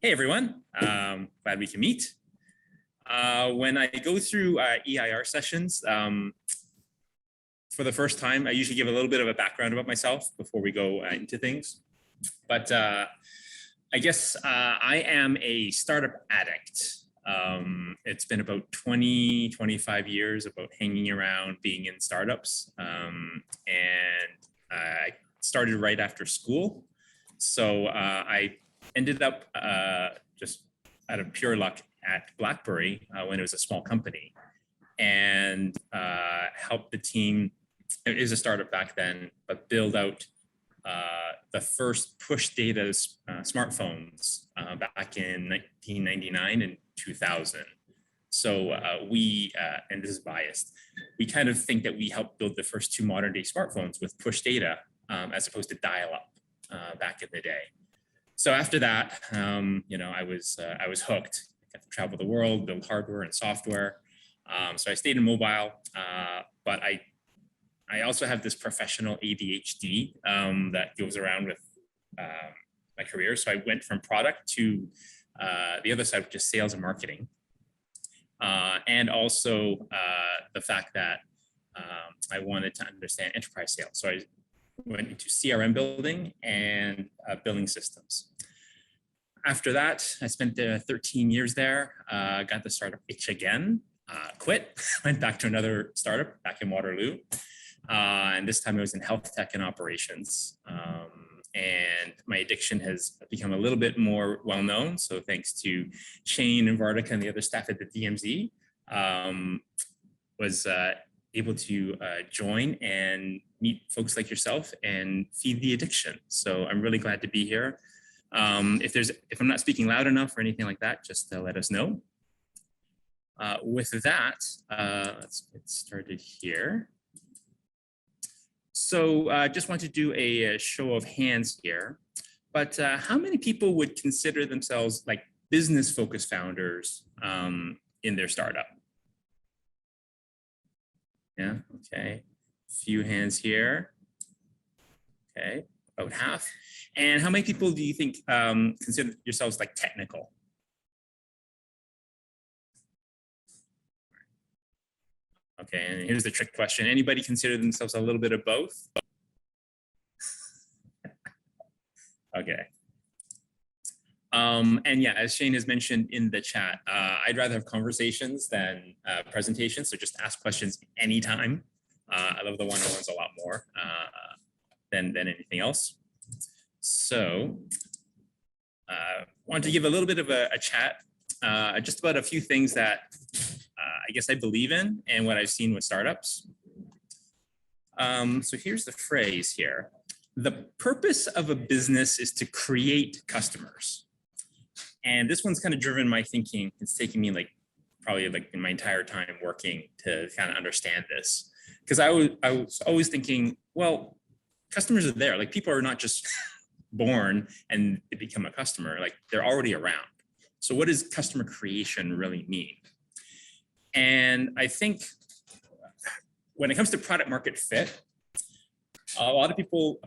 Hey everyone, glad we can meet. When I go through EIR sessions, for the first time, I usually give a little bit of a background about myself before we go into things. But I guess I am a startup addict. It's been about 25 years about hanging around being in startups. And I started right after school. So I ended up just out of pure luck at BlackBerry when it was a small company, and helped the team. It was a startup back then, but build out the first push data smartphones back in 1999 and 2000. So we, and this is biased, we kind of think that we helped build the first two modern day smartphones with push data as opposed to dial up back in the day. So after that, I was hooked. I got to travel the world, build hardware and software. So I stayed in mobile, but I also have this professional ADHD that goes around with my career. So I went from product to the other side, which is sales and marketing, and also the fact that I wanted to understand enterprise sales. So I went into CRM building and billing systems. After that, I spent 13 years there, got the startup itch again, quit, went back to another startup back in Waterloo. And this time I was in health tech and operations. And my addiction has become a little bit more well-known. So thanks to Shane and Vartika and the other staff at the DMZ, was able to join and meet folks like yourself and feed the addiction. So I'm really glad to be here. If I'm not speaking loud enough or anything like that, just let us know. With that, let's get started here. So just want to do a show of hands here, but how many people would consider themselves like business-focused founders in their startup? Yeah, okay, few hands here. Okay, about half. And how many people do you think consider yourselves like technical? Okay, and here's the trick question. Anybody consider themselves a little bit of both? Okay. And yeah, as Shane has mentioned in the chat, I'd rather have conversations than presentations. So just ask questions anytime. I love the one-on-ones a lot more than anything else. So wanted to give a little bit of a chat just about a few things that I guess I believe in and what I've seen with startups. So here's the phrase here. The purpose of a business is to create customers. And this one's kind of driven my thinking. It's taken me probably in my entire time working to kind of understand this. Because I was always thinking, well, customers are there. Like people are not just born and they become a customer, like they're already around. So what does customer creation really mean? And I think when it comes to product market fit, a lot of people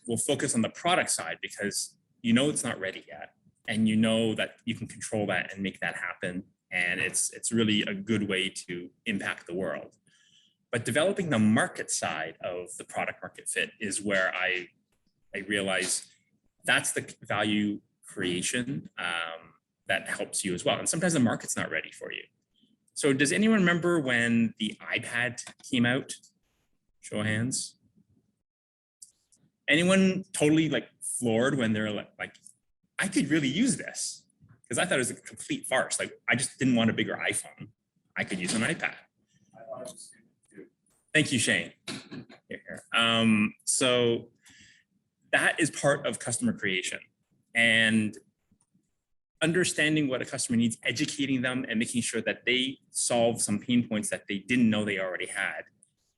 will focus on the product side because it's not ready yet. And that you can control that and make that happen. And it's really a good way to impact the world. But developing the market side of the product market fit is where I realize that's the value creation that helps you as well. And sometimes the market's not ready for you. So does anyone remember when the iPad came out? Show of hands. Anyone totally floored when they're like, I could really use this? Because I thought it was a complete farce. I just didn't want a bigger iPhone. I could use an iPad. Thank you, Shane. Here. So that is part of customer creation. And understanding what a customer needs, educating them, and making sure that they solve some pain points that they didn't know they already had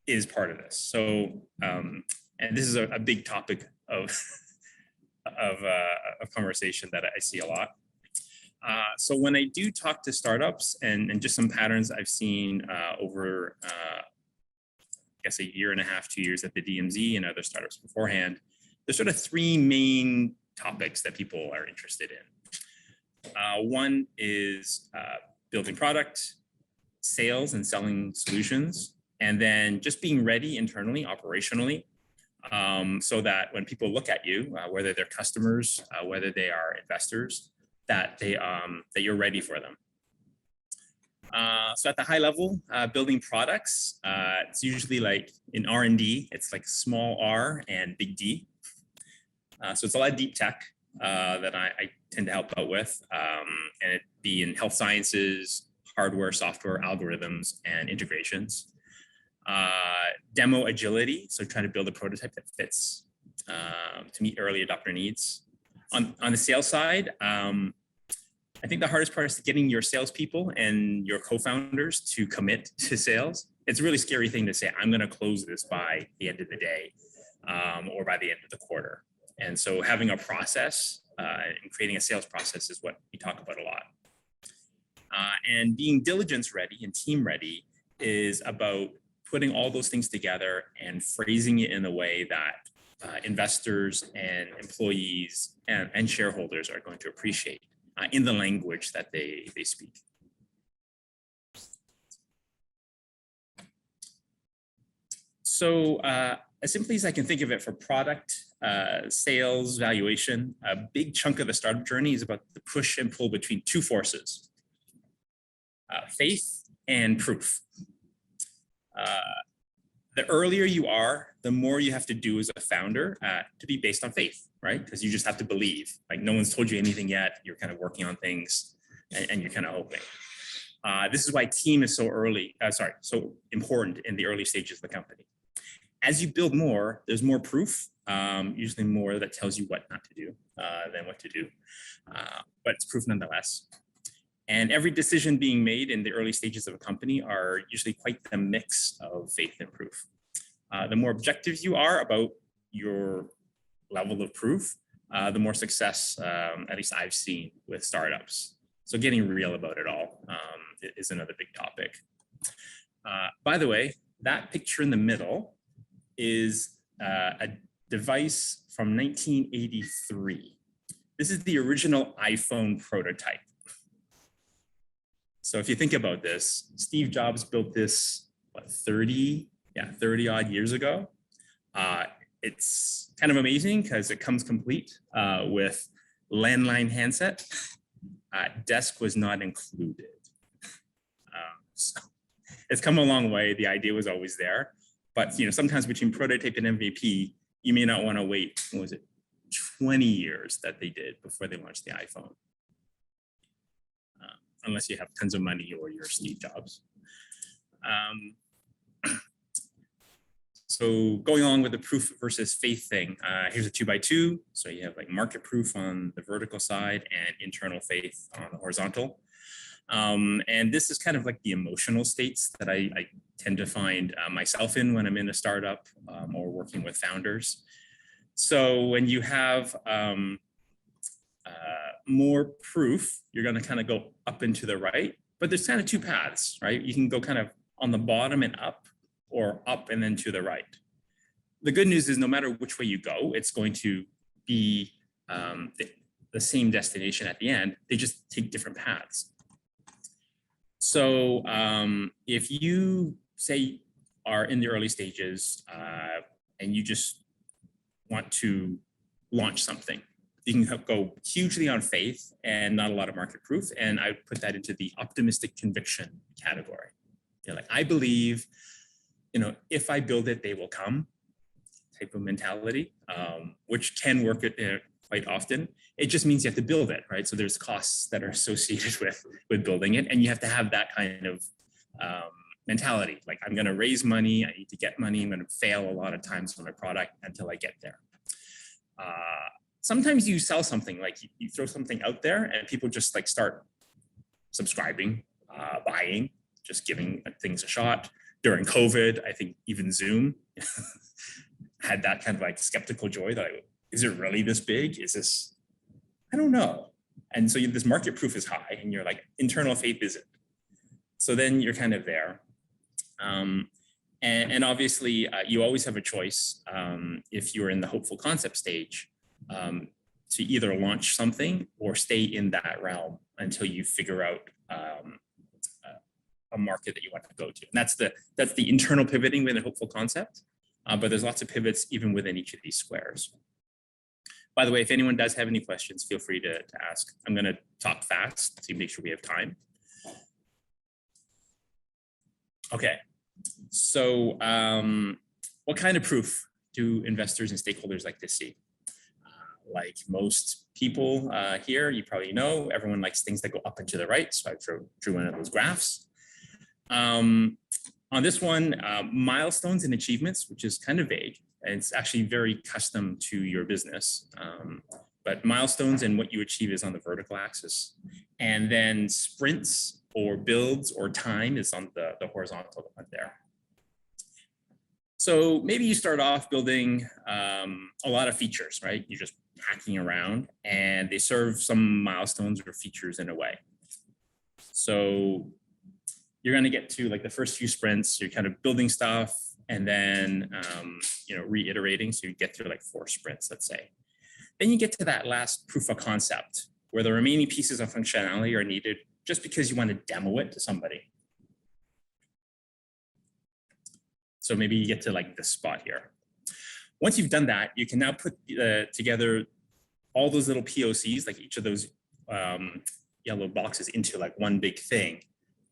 is part of this. So, and this is a big topic of conversation that I see a lot. So when I do talk to startups and just some patterns I've seen over, I guess, a year and a half, 2 years at the DMZ and other startups beforehand, there's sort of three main topics that people are interested in. One is building product, sales and selling solutions, and then just being ready internally, operationally, so that when people look at you, whether they're customers, whether they are investors, that that you're ready for them. So at the high level, building products, it's usually like in R&D, it's like small R and big D. So it's a lot of deep tech that I tend to help out with, and it'd be in health sciences, hardware, software, algorithms, and integrations. Demo agility, so trying to build a prototype that fits to meet early adopter needs. On the sales side, I think the hardest part is getting your salespeople and your co-founders to commit to sales. It's a really scary thing to say, I'm going to close this by the end of the day or by the end of the quarter. And so having a process and creating a sales process is what we talk about a lot. And being diligence ready and team ready is about putting all those things together and phrasing it in a way that investors and employees and shareholders are going to appreciate in the language that they speak. So as simply as I can think of it, for product, sales, valuation, a big chunk of the startup journey is about the push and pull between two forces, faith and proof. The earlier you are, the more you have to do as a founder to be based on faith, right? Because you just have to believe. Like no one's told you anything yet. You're kind of working on things and you're kind of hoping. This is why team is so so important in the early stages of the company. As you build more, there's more proof, usually more that tells you what not to do than what to do, but it's proof nonetheless. And every decision being made in the early stages of a company are usually quite the mix of faith and proof. The more objective you are about your level of proof, the more success, at least I've seen with startups. So getting real about it all is another big topic. By the way, that picture in the middle is a device from 1983. This is the original iPhone prototype. So if you think about this, Steve Jobs built this, what, 30 odd years ago. It's kind of amazing because it comes complete with landline handset. Desk was not included. So it's come a long way. The idea was always there. But sometimes between prototype and MVP, you may not want to wait, what was it, 20 years that they did before they launched the iPhone. Unless you have tons of money or you're Steve Jobs. So going along with the proof versus faith thing, here's a 2x2. So you have like market proof on the vertical side and internal faith on the horizontal. And this is kind of like the emotional states that I tend to find myself in when I'm in a startup or working with founders. So when you have more proof, you're going to kind of go up and to the right, but there's kind of two paths, right? You can go kind of on the bottom and up, or up and then to the right. The good news is no matter which way you go, it's going to be the same destination at the end. They just take different paths. So if you say are in the early stages and you just want to launch something, you can go hugely on faith and not a lot of market proof. And I put that into the optimistic conviction category. Like, I believe, if I build it, they will come type of mentality, which can work quite often. It just means you have to build it, right? So there's costs that are associated with building it. And you have to have that kind of mentality. Like, I'm going to raise money. I need to get money. I'm going to fail a lot of times on my product until I get there. Sometimes you sell something, like you throw something out there and people just like start subscribing, buying, just giving things a shot. During COVID, I think even Zoom had that kind of like skeptical joy that, is it really this big? Is this, I don't know. And so this market proof is high and you're like, internal faith isn't. So then you're kind of there. And obviously you always have a choice if you're in the hopeful concept stage. to either launch something or stay in that realm until you figure out a market that you want to go to. And that's the internal pivoting within a hopeful concept. But there's lots of pivots even within each of these squares. By the way, if anyone does have any questions, feel free to ask. I'm going to talk fast to make sure we have time. Okay, so what kind of proof do investors and stakeholders like to see? Like most people here, you probably know, everyone likes things that go up and to the right. So I drew one of those graphs. On this one, milestones and achievements, which is kind of vague. And it's actually very custom to your business. But milestones and what you achieve is on the vertical axis. And then sprints or builds or time is on the horizontal one there. So maybe you start off building a lot of features, right? You're just hacking around and they serve some milestones or features in a way. So you're going to get to like the first few sprints, you're kind of building stuff and then, reiterating. So you get through like 4 sprints, let's say. Then you get to that last proof of concept where the remaining pieces of functionality are needed just because you want to demo it to somebody. So maybe you get to like this spot here. Once you've done that, you can now put together all those little POCs, like each of those yellow boxes into like one big thing,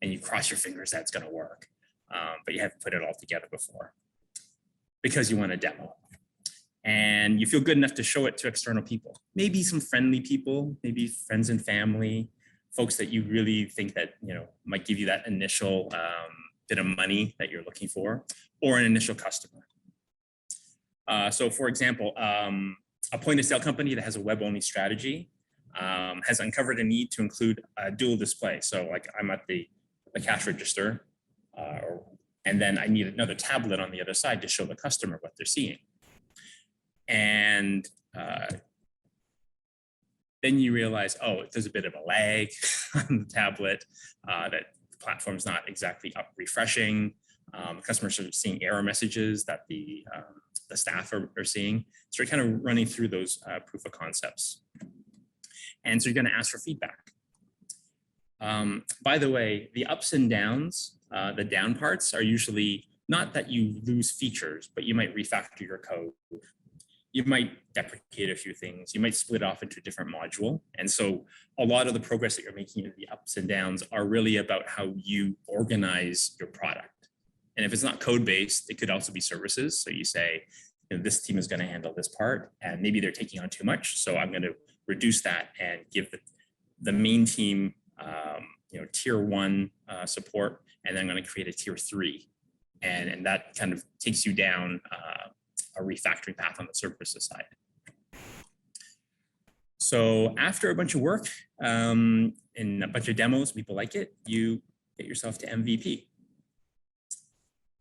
and you cross your fingers that's going to work. But you haven't put it all together before because you want to demo. And you feel good enough to show it to external people, maybe some friendly people, maybe friends and family, folks that you really think that, might give you that initial bit of money that you're looking for, or an initial customer. So for example, a point of sale company that has a web-only strategy has uncovered a need to include a dual display. So like I'm at the cash register, and then I need another tablet on the other side to show the customer what they're seeing. And then you realize, oh, there's a bit of a lag on the tablet, that the platform's not exactly up refreshing. Customers are seeing error messages that the staff are seeing. So you're kind of running through those proof of concepts. And so you're going to ask for feedback. By the way, the ups and downs, the down parts are usually not that you lose features, but you might refactor your code. You might deprecate a few things. You might split off into a different module. And so a lot of the progress that you're making in the ups and downs are really about how you organize your product. And if it's not code-based, it could also be services. So you say, this team is going to handle this part, and maybe they're taking on too much. So I'm going to reduce that and give the main team, tier 1 support, and then I'm going to create a tier 3. And that kind of takes you down a refactoring path on the services side. So after a bunch of work and a bunch of demos, people like it, you get yourself to MVP.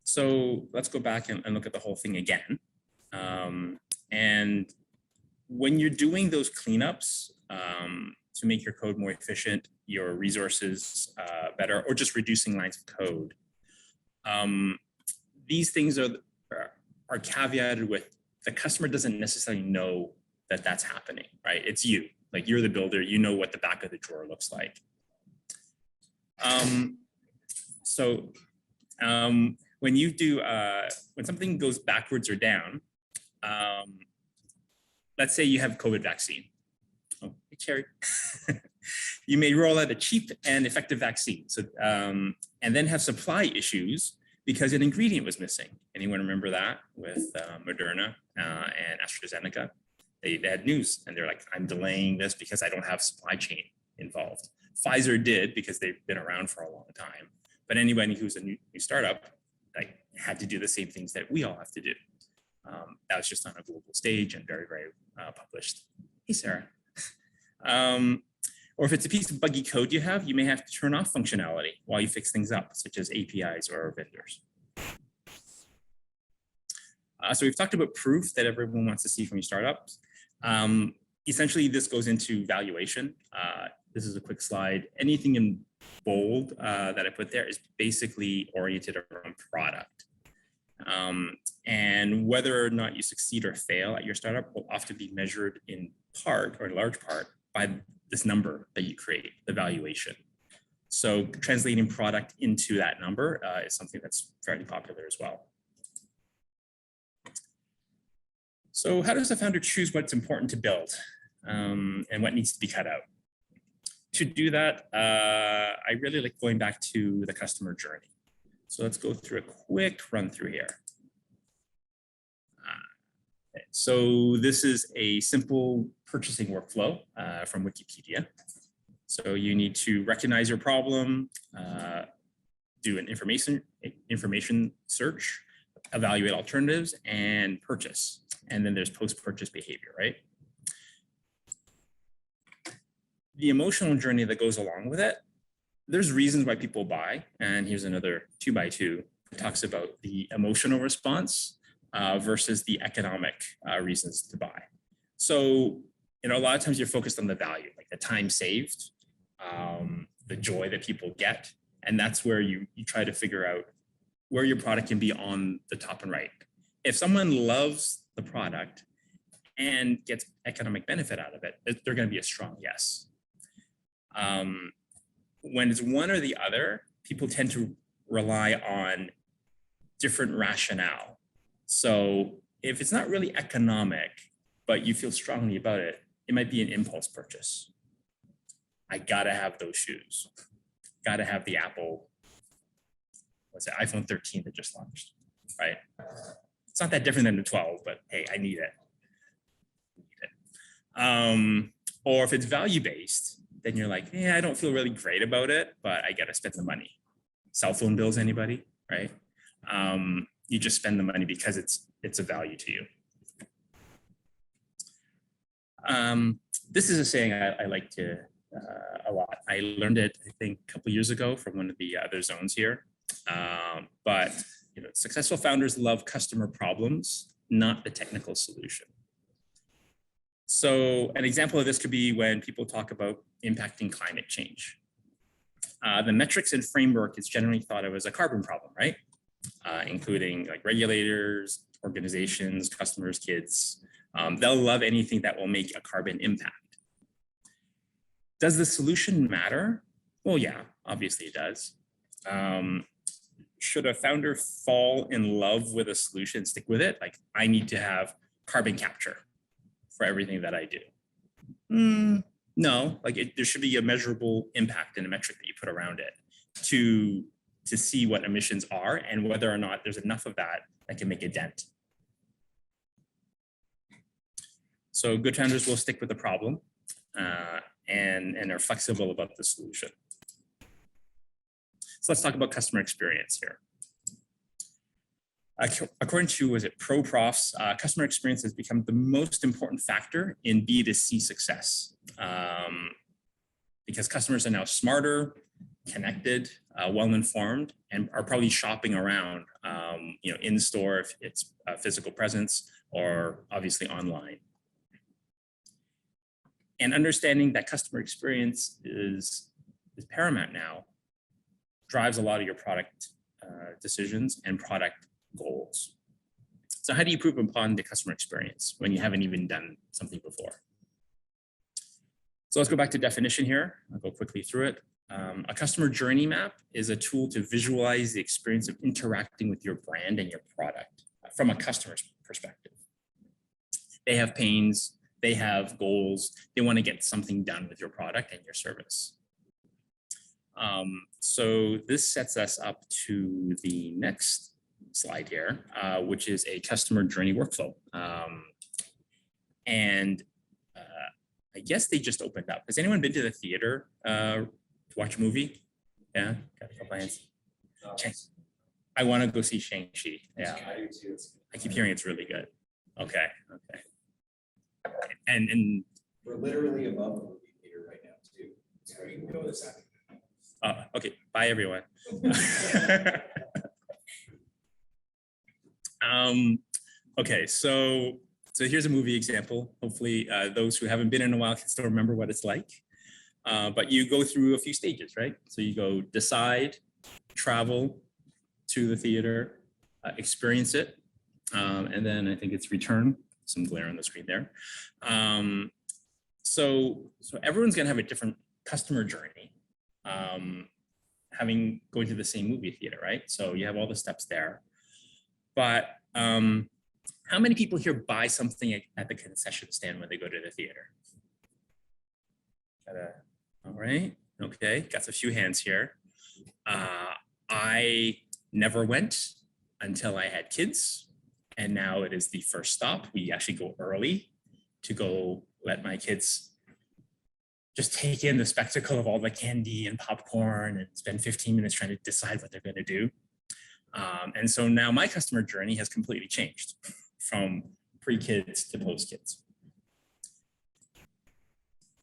So let's go back and look at the whole thing again. And when you're doing those cleanups to make your code more efficient, your resources better, or just reducing lines of code, these things are caveated with the customer doesn't necessarily know that that's happening, right? It's you, like you're the builder, you know what the back of the drawer looks like. When you do, when something goes backwards or down, let's say you have COVID vaccine. Oh, hey, Cherry. You may roll out a cheap and effective vaccine. So, and then have supply issues because an ingredient was missing. Anyone remember that with Moderna and AstraZeneca? They had news and they're like, I'm delaying this because I don't have supply chain involved. Pfizer did because they've been around for a long time. But anybody who's a new startup had to do the same things that we all have to do. That was just on a global stage and very, very published. Hey, Sarah. Or if it's a piece of buggy code you have, you may have to turn off functionality while you fix things up, such as APIs or vendors. So we've talked about proof that everyone wants to see from your startups. Essentially, this goes into valuation. This is a quick slide. Anything in bold that I put there is basically oriented around product. And whether or not you succeed or fail at your startup will often be measured in part, or in large part, by this number that you create, the valuation. So translating product into that number is something that's fairly popular as well. So how does the founder choose what's important to build and what needs to be cut out? To do that, I really like going back to the customer journey. So let's go through a quick run through here. Okay. So this is a simple purchasing workflow from Wikipedia. So you need to recognize your problem, do an information search, evaluate alternatives, and purchase. And then there's post-purchase behavior, right? The emotional journey that goes along with it, there's reasons why people buy. And here's another 2x2 that talks about the emotional response versus the economic reasons to buy. So, a lot of times you're focused on the value, like the time saved, the joy that people get. And that's where you try to figure out where your product can be on the top and right. If someone loves the product and gets economic benefit out of it, they're going to be a strong yes. When it's one or the other, people tend to rely on different rationale. So if it's not really economic, but you feel strongly about it, it might be an impulse purchase. I gotta have those shoes. Gotta have the Apple, iPhone 13 that just launched, right? It's not that different than the 12, but hey, I need it. Or if it's value-based, then you're like, yeah, I don't feel really great about it, but I gotta spend the money. Cell phone bills, anybody, right? You just spend the money because it's a value to you. This is a saying I like to a lot. I learned it, I think, a couple years ago from one of the other zones here. But successful founders love customer problems, not the technical solution. So an example of this could be when people talk about impacting climate change. The metrics and framework is generally thought of as a carbon problem, right? Including like regulators, organizations, customers, kids. They'll love anything that will make a carbon impact. Does the solution matter? Well, yeah, obviously it does. Should a founder fall in love with a solution, stick with it? Like, I need to have carbon capture for everything that I do. No, like there should be a measurable impact and a metric that you put around it to see what emissions are and whether or not there's enough of that can make a dent. So good founders will stick with the problem and are flexible about the solution. So let's talk about customer experience here. According to, ProProfs, customer experience has become the most important factor in B2C success because customers are now smarter, connected, well-informed, and are probably shopping around, in store if it's a physical presence or obviously online. And understanding that customer experience is paramount now drives a lot of your product decisions and product goals. So how do you improve upon the customer experience when you haven't even done something before? So let's go back to definition here. I'll go quickly through it. A customer journey map is a tool to visualize the experience of interacting with your brand and your product from a customer's perspective. They have pains, they have goals, they want to get something done with your product and your service. So this sets us up to the next slide here, which is a customer journey workflow. I guess they just opened up. Has anyone been to the theater to watch a movie? Yeah, got a couple hands. I want to go see Shang-Chi. Yeah, I keep hearing it's really good. Okay. And we're literally above the movie theater right now too, so you can go this afternoon. Okay, bye everyone. Okay, so here's a movie example. Hopefully those who haven't been in a while can still remember what it's like. But you go through a few stages, right? So you go decide, travel to the theater, experience it, and then I think it's return. Some glare on the screen there. So everyone's going to have a different customer journey, going to the same movie theater, right? So you have all the steps there. But how many people here buy something at the concession stand when they go to the theater? All right. Okay. Got a few hands here. I never went until I had kids. And now it is the first stop. We actually go early to go let my kids just take in the spectacle of all the candy and popcorn and spend 15 minutes trying to decide what they're going to do. And so now my customer journey has completely changed from pre-kids to post-kids.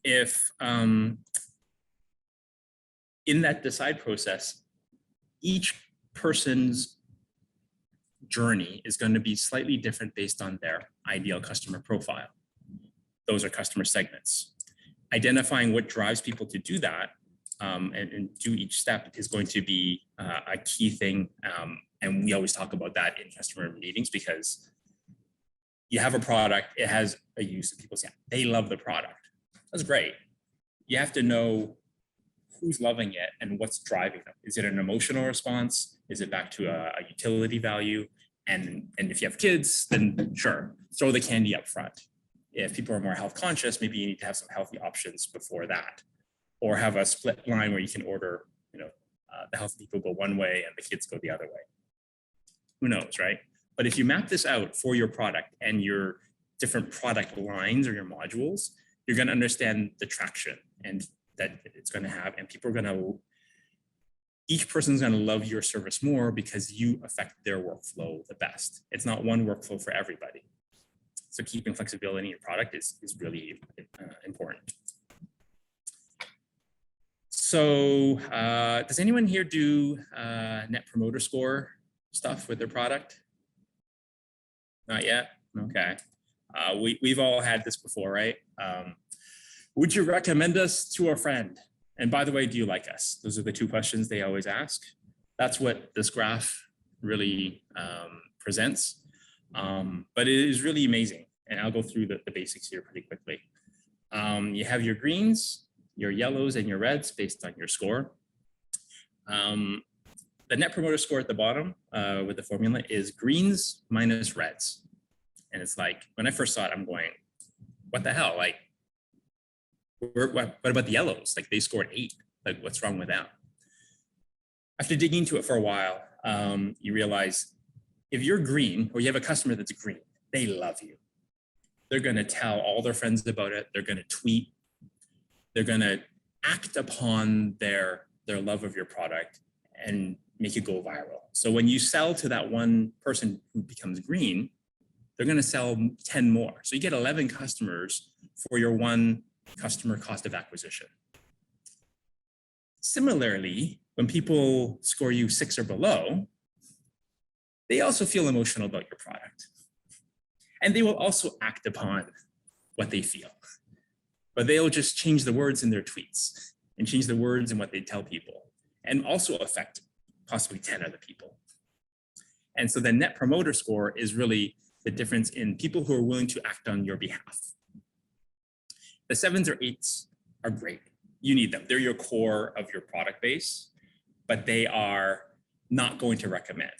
If in that decide process, each person's journey is going to be slightly different based on their ideal customer profile. Those are customer segments. Identifying what drives people to do that and do each step is going to be a key thing. And we always talk about that in customer meetings because you have a product, it has a use, and people say, they love the product. That's great. You have to know who's loving it and what's driving them. Is it an emotional response? Is it back to a utility value? And if you have kids, then sure, throw the candy up front. If people are more health conscious, maybe you need to have some healthy options before that, or have a split line where you can order, the healthy people go one way and the kids go the other way. Who knows, right? But if you map this out for your product and your different product lines or your modules, you're going to understand the traction and that it's going to have, and people are going to, each person's going to love your service more because you affect their workflow the best. It's not one workflow for everybody. So keeping flexibility in your product is really important. So does anyone here do Net Promoter Score stuff with their product? Not yet? Okay. We've all had this before, right? Would you recommend us to a friend? And by the way, do you like us? Those are the two questions they always ask. That's what this graph really presents. But it is really amazing. And I'll go through the basics here pretty quickly. You have your greens, your yellows, and your reds based on your score. The Net Promoter Score at the bottom with the formula is greens minus reds. And it's like, when I first saw it, I'm going, what the hell? Like, what about the yellows? Like, they scored 8. Like, what's wrong with them? After digging into it for a while, you realize if you're green or you have a customer that's green, they love you. They're going to tell all their friends about it. They're going to tweet. They're going to act upon their love of your product and make it go viral. So when you sell to that one person who becomes green, they're going to sell 10 more. So you get 11 customers for your one customer cost of acquisition. Similarly, when people score you 6 or below, they also feel emotional about your product. And they will also act upon what they feel. But they'll just change the words in their tweets and change the words in what they tell people and also affect possibly 10 other people. And so the Net Promoter Score is really the difference in people who are willing to act on your behalf. The 7s or 8s are great. You need them. They're your core of your product base, but they are not going to recommend.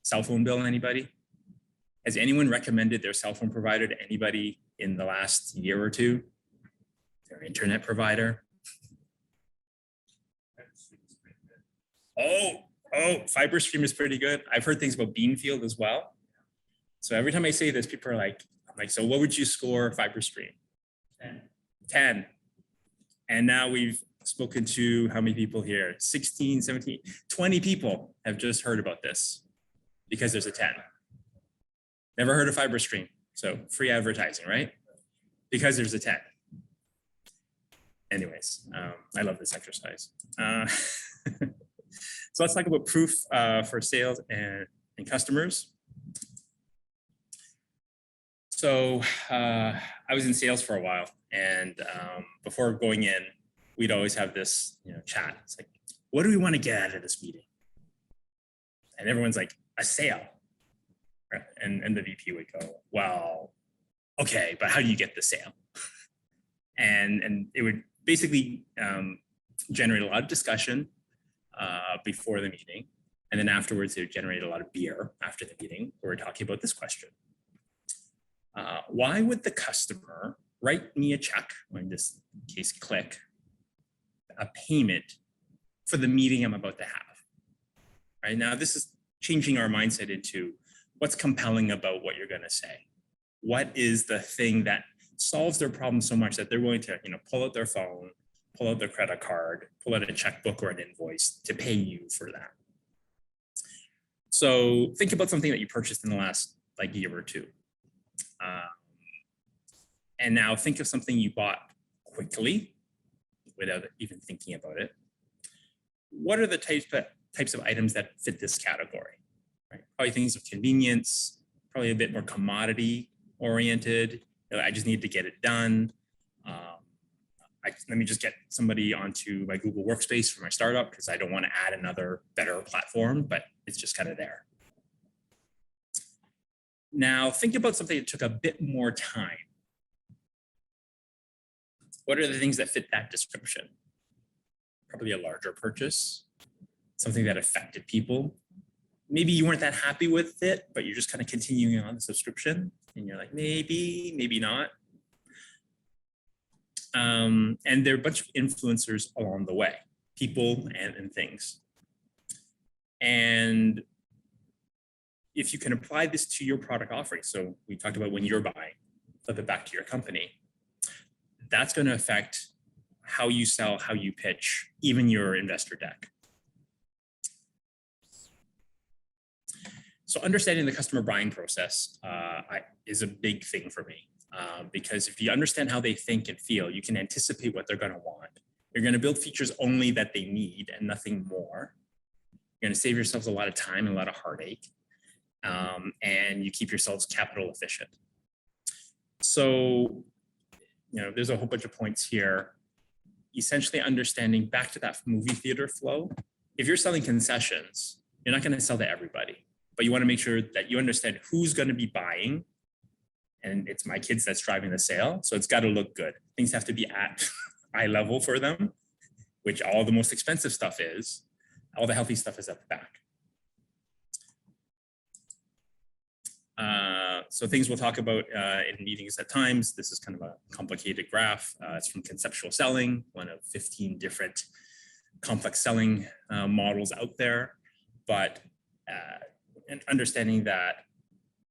Cell phone bill, anybody? Has anyone recommended their cell phone provider to anybody in the last year or two? Their internet provider? Oh, FiberStream is pretty good. I've heard things about Beanfield as well. So every time I say this, people are like, so what would you score FiberStream? 10. And now we've spoken to how many people here? 16, 17, 20 people have just heard about this because there's a 10. Never heard of FiberStream. So free advertising, right? Because there's a 10. Anyways, I love this exercise. So let's talk about proof for sales and customers. So I was in sales for a while, and before going in, we'd always have this chat. It's like, what do we want to get out of this meeting? And everyone's like, a sale. And the VP would go, well, okay, but how do you get the sale? And it would basically generate a lot of discussion before the meeting. And then afterwards, it would generate a lot of beer after the meeting, where we're talking about this question. Why would the customer write me a check, or in this case, click a payment for the meeting I'm about to have? Right now, this is changing our mindset into what's compelling about what you're going to say. What is the thing that solves their problem so much that they're willing to, pull out their phone, pull out their credit card, pull out a checkbook or an invoice to pay you for that? So think about something that you purchased in the last year or two. And now think of something you bought quickly without even thinking about it. What are the types of items that fit this category? Right? Probably things of convenience, probably a bit more commodity oriented. I just need to get it done. Let me just get somebody onto my Google Workspace for my startup because I don't want to add another better platform, but it's just kind of there. Now think about something that took a bit more time. What are the things that fit that description? Probably a larger purchase, something that affected people. Maybe you weren't that happy with it, but you're just kind of continuing on the subscription and you're like, maybe not. And there are a bunch of influencers along the way, people and things. And if you can apply this to your product offering, so we talked about when you're buying, flip it back to your company, that's going to affect how you sell, how you pitch, even your investor deck. So understanding the customer buying process is a big thing for me. Because if you understand how they think and feel, you can anticipate what they're going to want. You're going to build features only that they need and nothing more. You're going to save yourselves a lot of time and a lot of heartache. And you keep yourselves capital efficient. So, there's a whole bunch of points here. Essentially understanding back to that movie theater flow. If you're selling concessions, you're not going to sell to everybody, but you want to make sure that you understand who's going to be buying. And it's my kids that's driving the sale. So it's got to look good. Things have to be at eye level for them, which all the most expensive stuff is. All the healthy stuff is at the back. So things we'll talk about in meetings at times. This is kind of a complicated graph. It's from conceptual selling, one of 15 different complex selling models out there. But and understanding that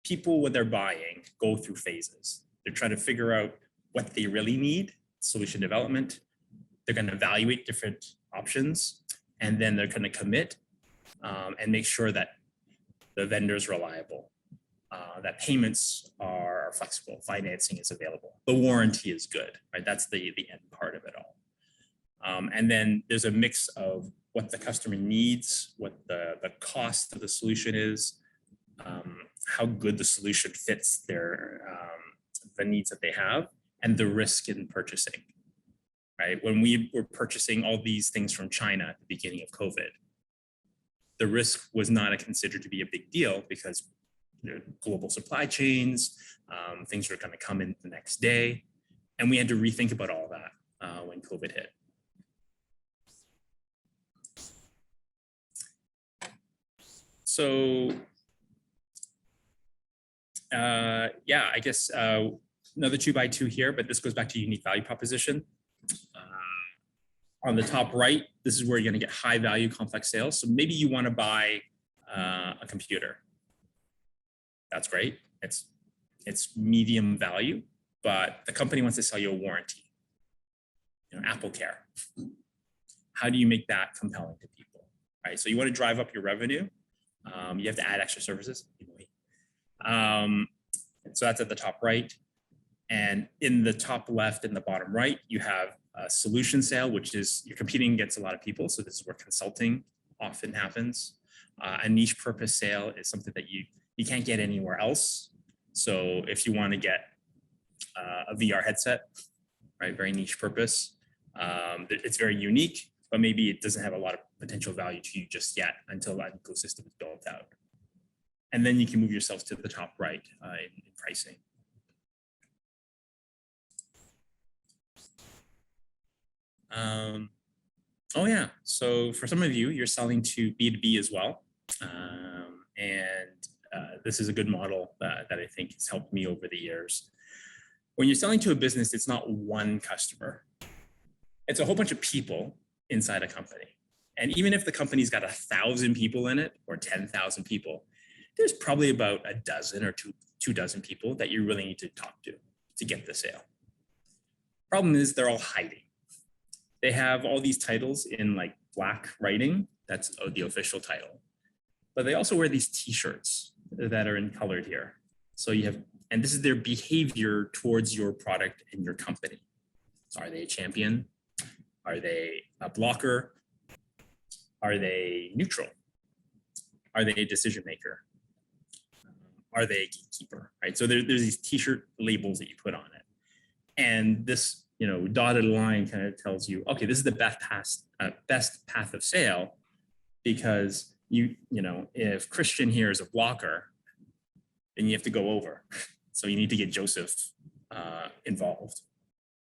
people, when they're buying, go through phases. They're trying to figure out what they really need, solution development. They're going to evaluate different options, and then they're going to commit and make sure that the vendor is reliable, that payments are flexible, financing is available, the warranty is good, right? That's the end part of it all. And then there's a mix of what the customer needs, what the cost of the solution is, how good the solution fits their the needs that they have, and the risk in purchasing. Right? When we were purchasing all these things from China at the beginning of COVID, the risk was not considered to be a big deal because global supply chains, things were going to come in the next day, and we had to rethink about all that when COVID hit. So yeah, I guess another 2x2 here, but this goes back to unique value proposition. On the top right, this is where you're going to get high value complex sales. So maybe you want to buy a computer. That's great. It's medium value, but the company wants to sell you a warranty. Apple Care. How do you make that compelling to people? Right. So you want to drive up your revenue. You have to add extra services. So that's at the top right. And in the top left and the bottom right, you have a solution sale, which is you're competing against a lot of people. So this is where consulting often happens. A niche purpose sale is something that you can't get anywhere else. So if you want to get a VR headset, right, very niche purpose, it's very unique, but maybe it doesn't have a lot of potential value to you just yet until that ecosystem is built out. And then you can move yourselves to the top right in pricing. Oh yeah, so for some of you, you're selling to B2B as well. This is a good model that I think has helped me over the years. When you're selling to a business, it's not one customer. It's a whole bunch of people inside a company. And even if the company's got 1,000 people in it or 10,000 people, there's probably about a dozen or two dozen people that you really need to talk to get the sale. Problem is they're all hiding. They have all these titles in like black writing. That's the official title. But they also wear these t-shirts that are in colored here. So you have, and this is their behavior towards your product and your company. So are they a champion? Are they a blocker? Are they neutral? Are they a decision maker? Are they a gatekeeper, right? So there's these t-shirt labels that you put on it. And this, dotted line kind of tells you, okay, this is the best path of sale, because if Christian here is a blocker, then you have to go over. So you need to get Joseph involved.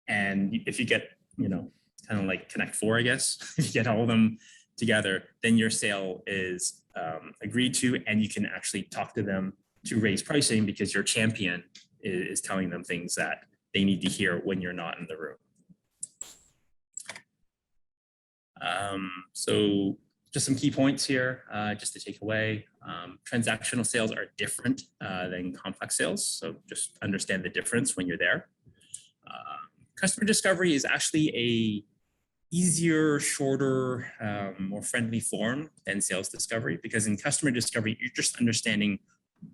And if you get, kind of like Connect Four, I guess, if you get all of them together, then your sale is agreed to, and you can actually talk to them to raise pricing because your champion is telling them things that they need to hear when you're not in the room. So just some key points here, just to take away. Transactional sales are different than complex sales. So just understand the difference when you're there. Customer discovery is actually a easier, shorter, more friendly form than sales discovery, because in customer discovery, you're just understanding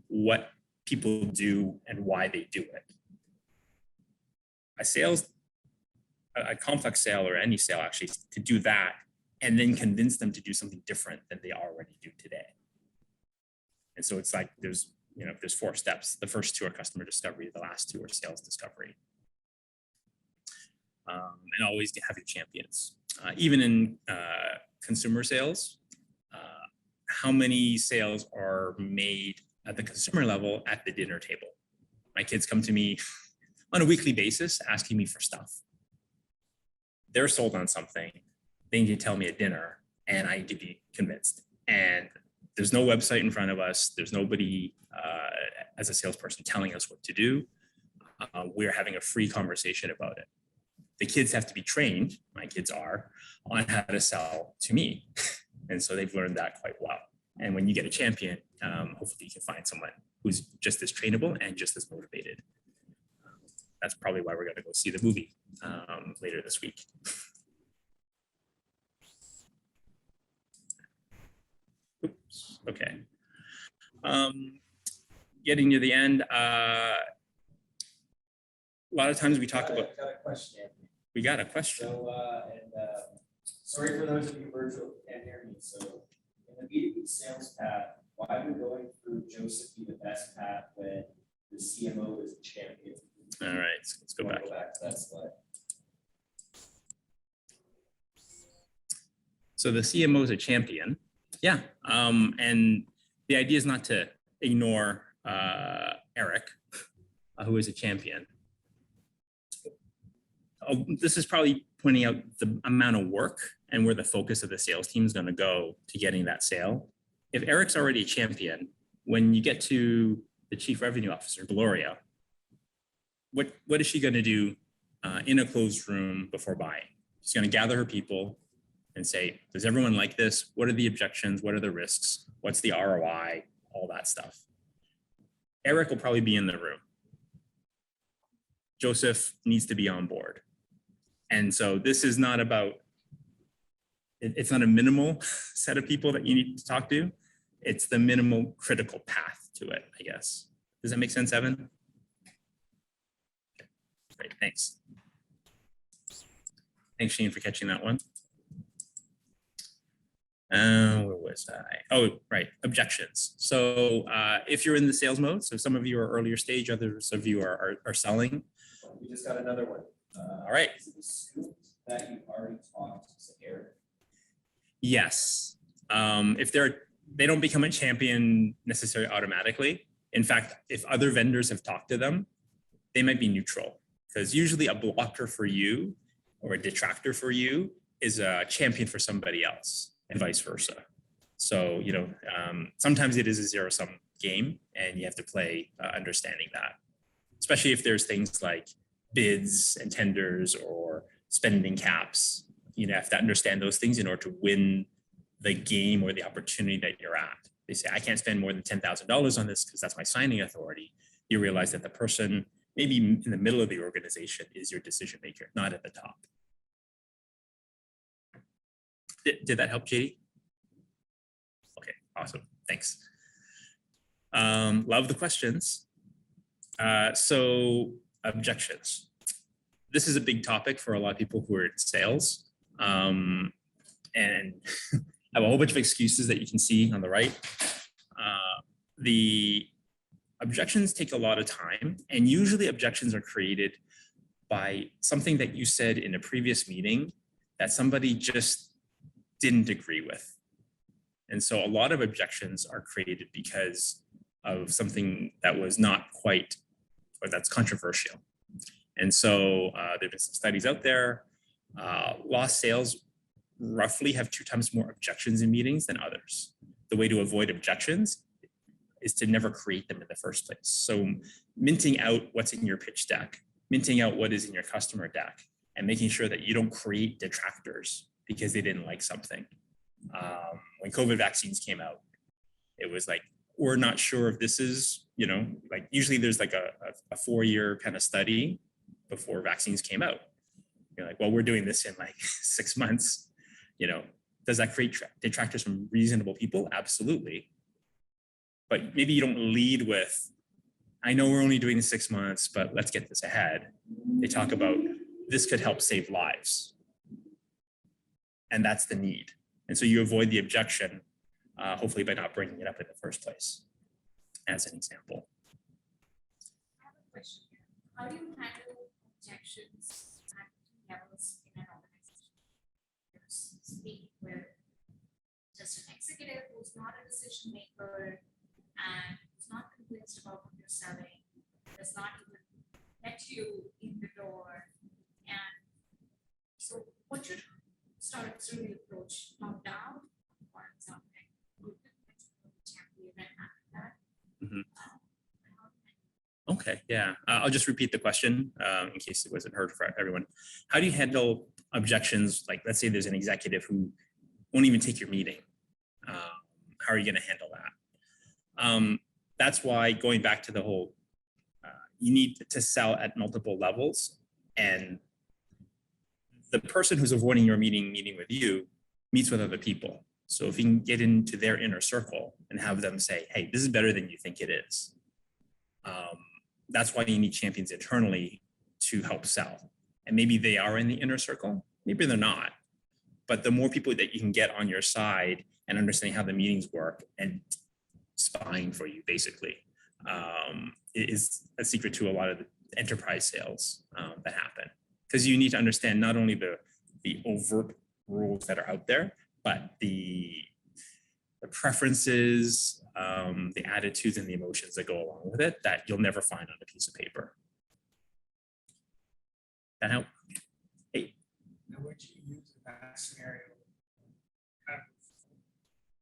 what people do and why they do it. A complex sale, or any sale actually, to do that and then convince them to do something different than they already do today. And so it's like there's 4 steps. The first 2 are customer discovery. The last 2 are sales discovery. And always have your champions. Even in consumer sales, how many sales are made at the consumer level at the dinner table? My kids come to me on a weekly basis asking me for stuff. They're sold on something. They need to tell me at dinner, and I need to be convinced. And there's no website in front of us. There's nobody as a salesperson telling us what to do. We're having a free conversation about it. The kids have to be trained, my kids are, on how to sell to me. And so they've learned that quite well. And when you get a champion, hopefully you can find someone who's just as trainable and just as motivated. That's probably why we're going to go see the movie later this week. Oops, okay. Getting near the end, a lot of times we talk about. Got a question. We got a question. So, sorry for those of you virtual who can't hear me. So, in the B2B sales path, why would going through Joseph be the best path when the CMO is a champion? All right, so let's go back. Go back to that slide. So the CMO is a champion. Yeah. And the idea is not to ignore Eric, who is a champion. This is probably pointing out the amount of work and where the focus of the sales team is going to go to getting that sale. If Eric's already a champion, when you get to the chief revenue officer, Gloria, what is she going to do in a closed room before buying? She's going to gather her people and say, does everyone like this? What are the objections? What are the risks? What's the ROI? All that stuff. Eric will probably be in the room. Joseph needs to be on board. And so this is not about, it's not a minimal set of people that you need to talk to. It's the minimal critical path to it, I guess. Does that make sense, Evan? Okay. Great, thanks. Thanks, Shane, for catching that one. Where was I? Oh, right, objections. So if you're in the sales mode, so some of you are earlier stage, others of you are selling. We just got another one. All right. Is it assumed that you've already talked to Eric? Yes. If they don't become a champion necessarily automatically. In fact, if other vendors have talked to them, they might be neutral, because usually a blocker for you or a detractor for you is a champion for somebody else, and vice versa. So, sometimes it is a zero-sum game, and you have to play understanding that, especially if there's things like bids and tenders or spending caps. You have to understand those things in order to win the game or the opportunity that you're at. They say, I can't spend more than $10,000 on this because that's my signing authority. You realize that the person maybe in the middle of the organization is your decision maker, not at the top. Did that help, JD? Okay, awesome, thanks. Love the questions. So objections. This is a big topic for a lot of people who are in sales. And I have a whole bunch of excuses that you can see on the right. The objections take a lot of time, and usually objections are created by something that you said in a previous meeting that somebody just didn't agree with. And so a lot of objections are created because of something that was not quite, or that's controversial. And so there've been some studies out there. Lost sales roughly have 2 times more objections in meetings than others. The way to avoid objections is to never create them in the first place. So minting out what's in your pitch deck, minting out what is in your customer deck, and making sure that you don't create detractors because they didn't like something. When COVID vaccines came out, it was like, we're not sure if this is, like usually there's like a 4-year kind of study before vaccines came out. You're like, well, we're doing this in like 6 months. Does that create detractors from reasonable people? Absolutely. But maybe you don't lead with, I know we're only doing this 6 months, but let's get this ahead. They talk about this could help save lives. And that's the need. And so you avoid the objection, hopefully by not bringing it up in the first place, as an example. I have a question here. How do you handle objections at levels in an organization? There's speaking with just an executive who's not a decision maker and who's not convinced about what you're selling, does not even let you in the door. And so what should start to the approach top down or something? Champion and after that. Okay, yeah. I'll just repeat the question in case it wasn't heard for everyone. How do you handle objections? Like, let's say there's an executive who won't even take your meeting. How are you going to handle that? That's why going back to the whole, you need to sell at multiple levels, and the person who's avoiding your meeting with you meets with other people. So if you can get into their inner circle and have them say, hey, this is better than you think it is. That's why you need champions internally to help sell. And maybe they are in the inner circle, maybe they're not. But the more people that you can get on your side and understanding how the meetings work and spying for you, basically, is a secret to a lot of the enterprise sales that happen. Because you need to understand not only the overt rules that are out there, but the preferences, the attitudes and the emotions that go along with it that you'll never find on a piece of paper. That help? Hey. Now, would you use that scenario kind of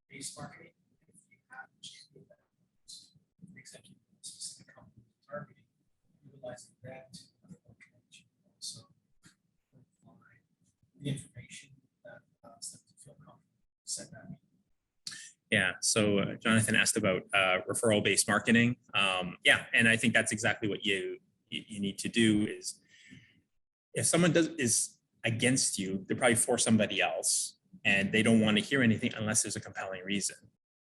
base marketing if you have a champion that an executive in a specific company targeting, utilizing that to connect you also find the information that allows them to feel comfortable set that meeting? Yeah, so Jonathan asked about referral-based marketing. Yeah, and I think that's exactly what you need to do is, if someone is against you, they're probably for somebody else, and they don't want to hear anything unless there's a compelling reason,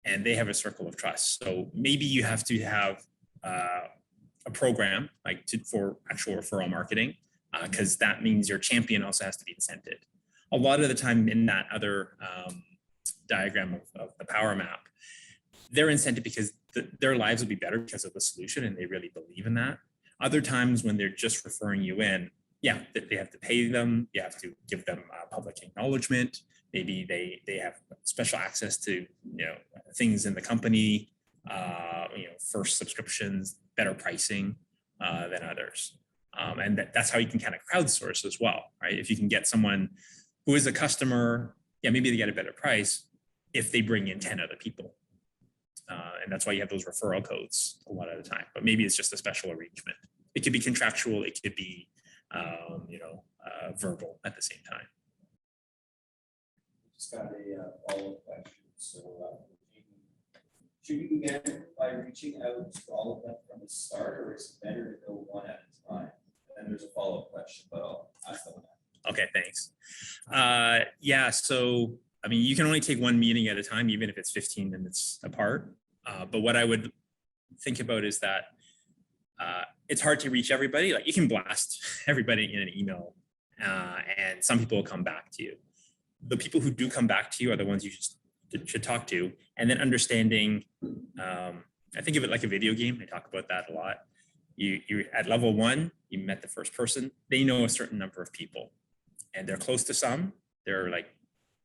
and they have a circle of trust. So maybe you have to have a program like for actual referral marketing, because that means your champion also has to be incented. A lot of the time in that other diagram of the power map, they're incented because their lives will be better because of the solution, and they really believe in that. Other times when they're just referring you in, yeah, they have to pay them. You have to give them public acknowledgement. Maybe they have special access to things in the company, first subscriptions, better pricing than others. And that's how you can kind of crowdsource as well, right? If you can get someone who is a customer, yeah, maybe they get a better price if they bring in 10 other people. And that's why you have those referral codes a lot of the time, but maybe it's just a special arrangement. It could be contractual, it could be, verbal at the same time. Just got a follow-up question. So, should you begin by reaching out to all of them from the start, or is it better to go one at a time? And there's a follow-up question, but I'll ask that one. Okay, thanks. Yeah, so I mean, you can only take one meeting at a time, even if it's 15 minutes apart. But what I would think about is that it's hard to reach everybody. Like you can blast everybody in an email, and some people will come back to you. The people who do come back to you are the ones you should talk to, and then understanding. I think of it like a video game. I talk about that a lot. You at level 1, you met the first person. They know a certain number of people, and they're close to some. They're like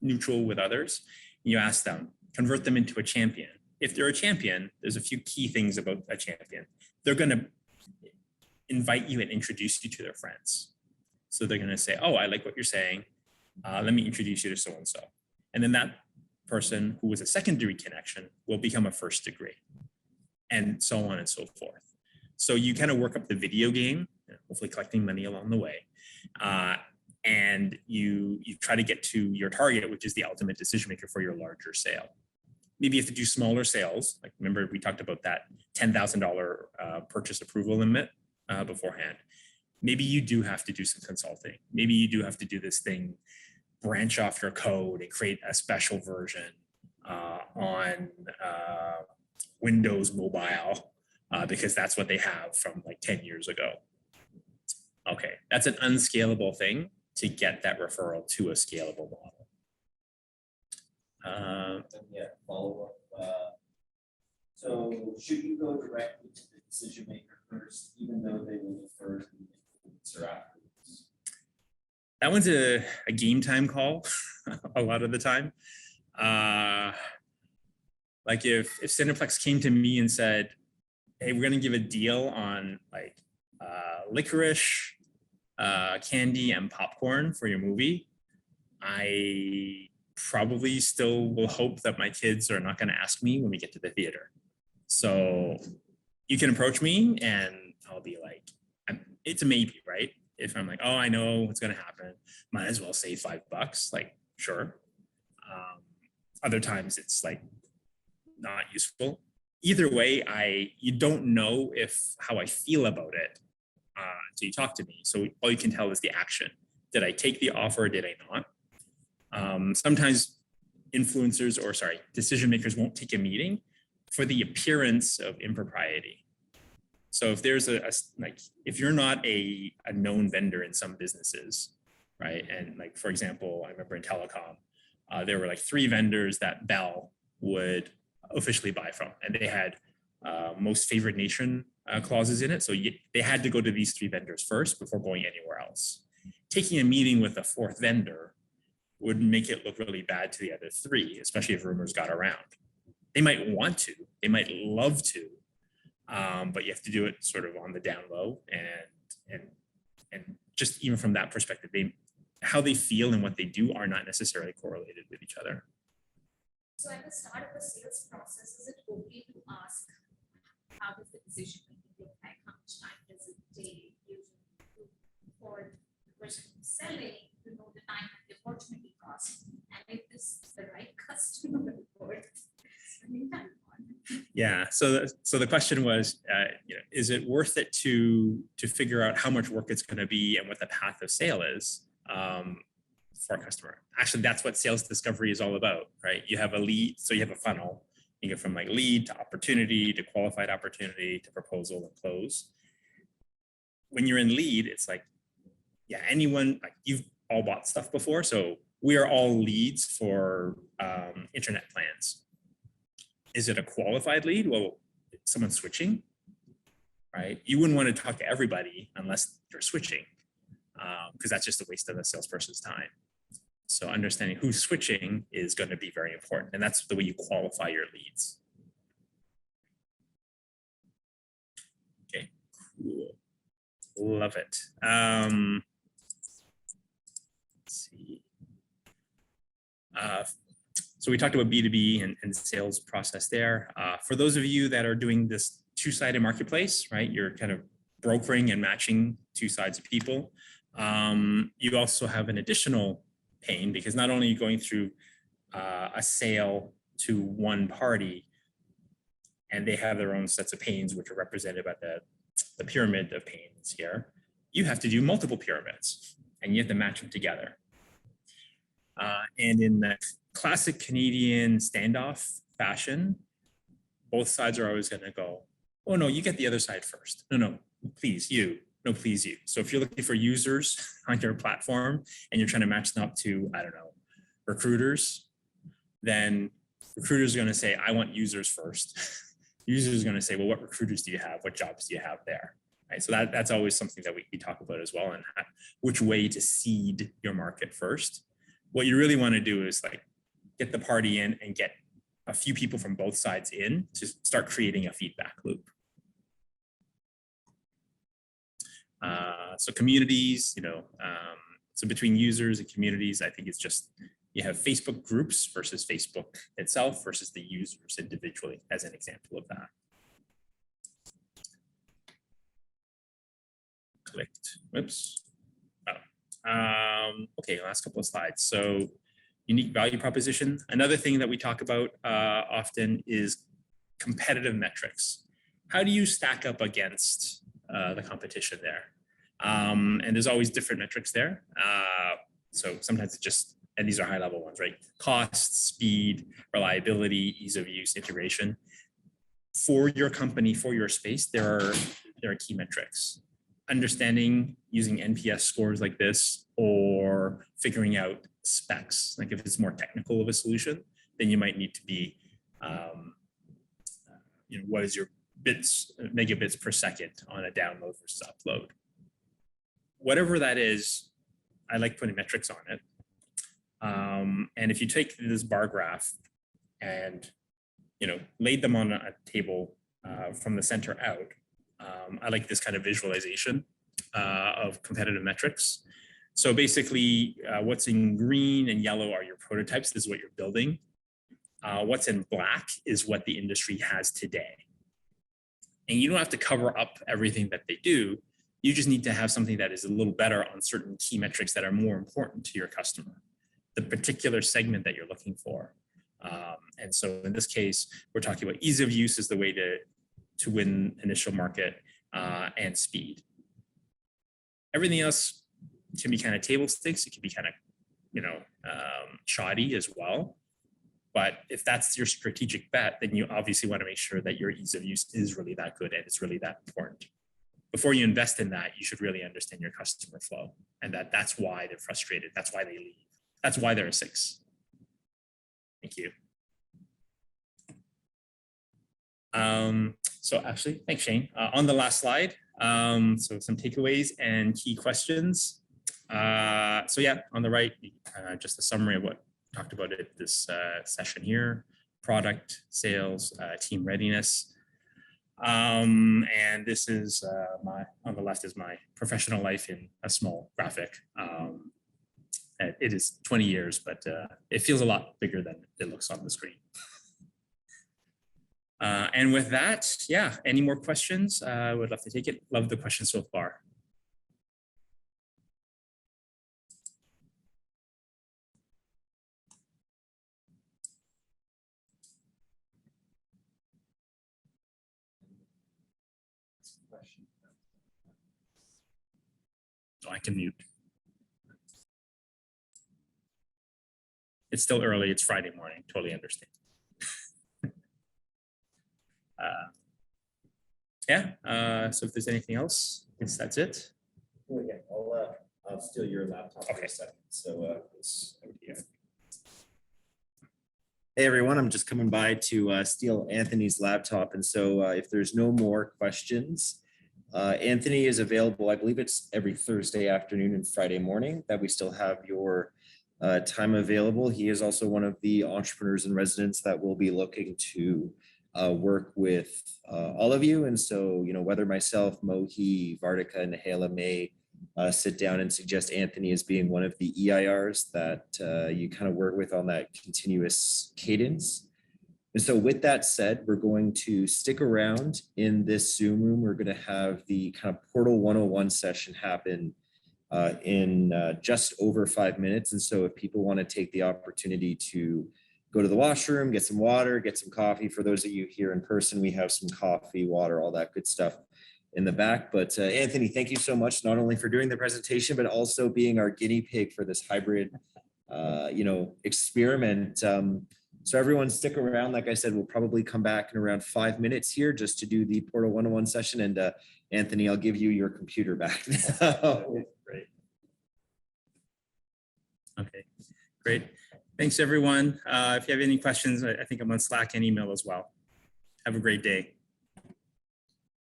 neutral with others. You ask them, convert them into a champion. If they're a champion, there's a few key things about a champion. They're going to invite you and introduce you to their friends. So they're going to say, oh, I like what you're saying. Let me introduce you to so-and-so. And then that person who was a secondary connection will become a first degree, and so on and so forth. So you kind of work up the video game, hopefully collecting money along the way. And you try to get to your target, which is the ultimate decision maker for your larger sale. Maybe you have to do smaller sales. Like remember, we talked about that $10,000 purchase approval limit beforehand. Maybe you do have to do some consulting. Maybe you do have to do this thing, branch off your code and create a special version on Windows Mobile because that's what they have from like 10 years ago. Okay, that's an unscalable thing to get that referral to a scalable model. Follow up. So should you go directly to the decision maker first, even though they will defer to the influencer afterwards? That one's a game time call a lot of the time. Like if Cineplex came to me and said, hey, we're gonna give a deal on like licorice, candy, and popcorn for your movie, I probably still will hope that my kids are not going to ask me when we get to the theater. So you can approach me and I'll be like, it's a maybe, right? If I'm like, oh, I know what's going to happen, might as well save $5, like, sure. Other times it's like not useful. Either way, you don't know how I feel about it until you talk to me. So all you can tell is the action. Did I take the offer or did I not? Sometimes influencers decision makers won't take a meeting for the appearance of impropriety. So if there's if you're not a known vendor in some businesses, right? And like, for example, I remember in telecom, there were like 3 vendors that Bell would officially buy from, and they had most favored nation clauses in it. So they had to go to these 3 vendors first before going anywhere else. Taking a meeting with a 4th vendor would make it look really bad to the other 3, especially if rumors got around. They might want to, they might love to, but you have to do it sort of on the down low, and just even from that perspective, how they feel and what they do are not necessarily correlated with each other. So at the start of the sales process, is it okay to ask how does the decision making look like? How much time does it take usually for the person who's selling to know the time and the opportunity cost, and if this is the right customer report? Yeah. So the question was, is it worth it to figure out how much work it's going to be and what the path of sale is for a customer? Actually, that's what sales discovery is all about, right? You have a lead, so you have a funnel. You go from like lead to opportunity to qualified opportunity to proposal and close. When you're in lead, it's like, yeah, anyone, like you've all bought stuff before, so we are all leads for internet plans. Is it a qualified lead? Well, someone's switching, right? You wouldn't want to talk to everybody unless you're switching, because that's just a waste of a salesperson's time. So understanding who's switching is going to be very important, and that's the way you qualify your leads. Okay, cool. Love it. Let's see. So we talked about B2B and sales process there. For those of you that are doing this two-sided marketplace, right? You're kind of brokering and matching two sides of people. You also have an additional pain because not only are you going through a sale to one party, and they have their own sets of pains, which are represented by the pyramid of pains here. You have to do multiple pyramids, and you have to match them together. And in the classic Canadian standoff fashion, both sides are always going to go, oh, no, you get the other side first. No, please, you. No, please, you. So if you're looking for users on your platform and you're trying to match them up to, I don't know, recruiters, then recruiters are going to say, I want users first. Users are going to say, well, what recruiters do you have? What jobs do you have there? Right. So that's always something that we talk about as well, and which way to seed your market first. What you really want to do is like get the party in and get a few people from both sides in to start creating a feedback loop. So communities, so between users and communities, I think it's just, you have Facebook groups versus Facebook itself versus the users individually as an example of that. Clicked, whoops. Okay, last couple of slides. So unique value proposition. Another thing that we talk about often is competitive metrics. How do you stack up against the competition there? And there's always different metrics there. So sometimes it's just, and these are high level ones, right? Cost, speed, reliability, ease of use, integration. For your company, for your space, there are key metrics. Understanding using NPS scores like this, or figuring out specs. Like if it's more technical of a solution, then you might need to be, what is your megabits per second on a download versus upload? Whatever that is, I like putting metrics on it. And if you take this bar graph and, laid them on a table from the center out, I like this kind of visualization of competitive metrics. So basically, what's in green and yellow are your prototypes. This is what you're building. What's in black is what the industry has today. And you don't have to cover up everything that they do. You just need to have something that is a little better on certain key metrics that are more important to your customer, the particular segment that you're looking for. And so in this case, we're talking about ease of use is the way to win initial market, and speed. Everything else can be kind of table stakes. It can be kind of, shoddy as well. But if that's your strategic bet, then you obviously want to make sure that your ease of use is really that good and it's really that important. Before you invest in that, you should really understand your customer flow, and that's why they're frustrated. That's why they leave. That's why they're a 6. Thank you. So actually, thanks, Shane. On the last slide, so some takeaways and key questions. So yeah, on the right, just a summary of what we talked about at this session here: product, sales, team readiness. And this is on the left is my professional life in a small graphic. It is 20 years, but it feels a lot bigger than it looks on the screen. And with that, yeah, any more questions? I would love to take it. Love the questions so far. So I can mute. It's still early. It's Friday morning. Totally understand. So if there's anything else, I guess that's it. Well, yeah, I'll steal your laptop for a second. So it's over here. Hey everyone, I'm just coming by to steal Anthony's laptop. And so if there's no more questions, Anthony is available. I believe it's every Thursday afternoon and Friday morning that we still have your time available. He is also one of the entrepreneurs in residence that will be looking to work with all of you. And so, you know, whether myself, Mohi, Vardika, and Nahela may sit down and suggest Anthony as being one of the EIRs that you kind of work with on that continuous cadence. And so with that said, we're going to stick around in this Zoom room. We're going to have the kind of Portal 101 session happen in just over 5 minutes. And so if people want to take the opportunity to go to the washroom, get some water, get some coffee. For those of you here in person, we have some coffee, water, all that good stuff in the back. But Anthony, thank you so much, not only for doing the presentation, but also being our guinea pig for this hybrid, you know, experiment. So everyone stick around. Like I said, we'll probably come back in around 5 minutes here just to do the Portal 101 session. And Anthony, I'll give you your computer back. Great. Okay, great. Thanks, everyone. If you have any questions, I think I'm on Slack and email as well. Have a great day.